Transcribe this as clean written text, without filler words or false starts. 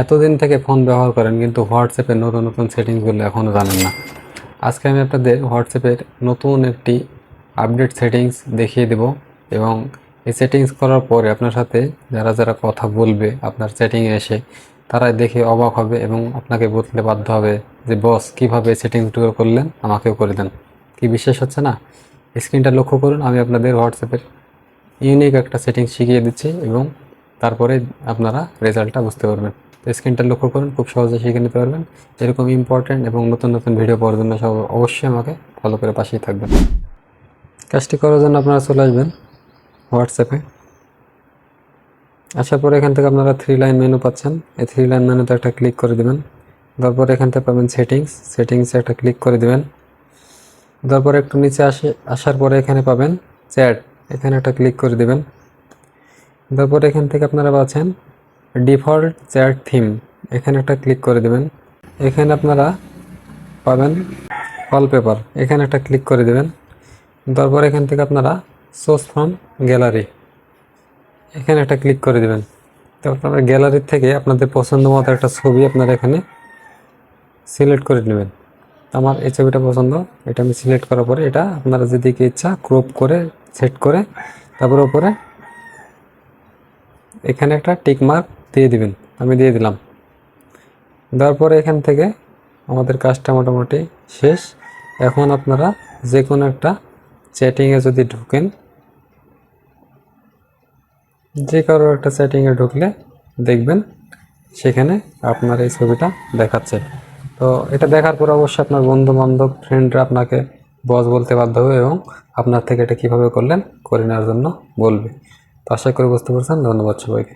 এতদিন থেকে ফোন ব্যবহার করেন কিন্তু হোয়াটসঅ্যাপের নতুন নতুন সেটিংসগুলো এখনও জানেন না। আজকে আমি আপনাদের হোয়াটসঅ্যাপের নতুন একটি আপডেট সেটিংস দেখিয়ে দেব এবং এই সেটিংস করার পরে আপনার সাথে যারা যারা কথা বলবে আপনার সেটিংয়ে এসে তারা দেখে অবাক হবে এবং আপনাকে বলতে বাধ্য হবে যে বস কীভাবে সেটিংসগুলো করলেন, আমাকেও করে দেন। কি বিশ্বাস হচ্ছে না? স্ক্রিনটা লক্ষ্য করুন, আমি আপনাদের হোয়াটসঅ্যাপের ইউনিক একটা সেটিংস শিখিয়ে দিচ্ছি এবং তারপরে আপনারা রেজাল্টটা বুঝতে পারবেন। তো স্ক্রিনটা লক্ষ্য করুন, খুব সহজে শিখে নিতে পারবেন। এরকম ইম্পর্ট্যান্ট এবং নতুন নতুন ভিডিও পাওয়ার জন্য সব অবশ্যই আমাকে ফলো করে পাশেই থাকবেন। কাজটি করার জন্য আপনারা চলে আসবেন হোয়াটসঅ্যাপে। আসার পরে এখান থেকে আপনারা 3 লাইন মেনু পাচ্ছেন। এই 3 লাইন মেনুতে একটা ক্লিক করে দেবেন। তারপর এখান থেকে পাবেন সেটিংসে একটা ক্লিক করে দেবেন। তারপর একটু নিচে আসার পরে এখানে পাবেন চ্যাট, এখানে একটা ক্লিক করে দেবেন। তারপর এখান থেকে আপনারা পাচ্ছেন ডিফল্ট চ্যাট থিম, এখানে একটা ক্লিক করে দেবেন। এখানে আপনারা পাবেন ওয়ালপেপার, এখানে একটা ক্লিক করে দেবেন। তারপর এখান থেকে আপনারা সোর্স ফ্রম গ্যালারি, এখানে একটা ক্লিক করে দেবেন। তারপর আপনারা গ্যালারির থেকে আপনাদের পছন্দ মতো একটা ছবি আপনারা এখানে সিলেক্ট করে নেবেন। আমার এই ছবিটা পছন্দ, এটা আমি সিলেক্ট করার পরে এটা আপনারা যেদিকে ইচ্ছা ক্রপ করে সেট করে তারপর উপরে এখানে একটা টিক মার্ক দিয়ে দিবেন। আমি দিয়ে দিলাম। দেওয়ার পরে এখান থেকে আমাদের কাজটা মোটামুটি শেষ। এখন আপনারা যে কোনো একটা চ্যাটিংয়ে যদি ঢুকেন, যে কারো একটা চ্যাটিংয়ে ঢুকলে দেখবেন সেখানে আপনার এই ছবিটা দেখাচ্ছে। তো এটা দেখার পর অবশ্যই আপনার বন্ধু বান্ধব ফ্রেন্ডরা আপনাকে বস বলতে বাধ্য হবে এবং আপনার থেকে এটা কীভাবে করলেন করে নেওয়ার জন্য বলবে। তো আশা করি বুঝতে পারছেন। ধন্যবাদ সবাইকে।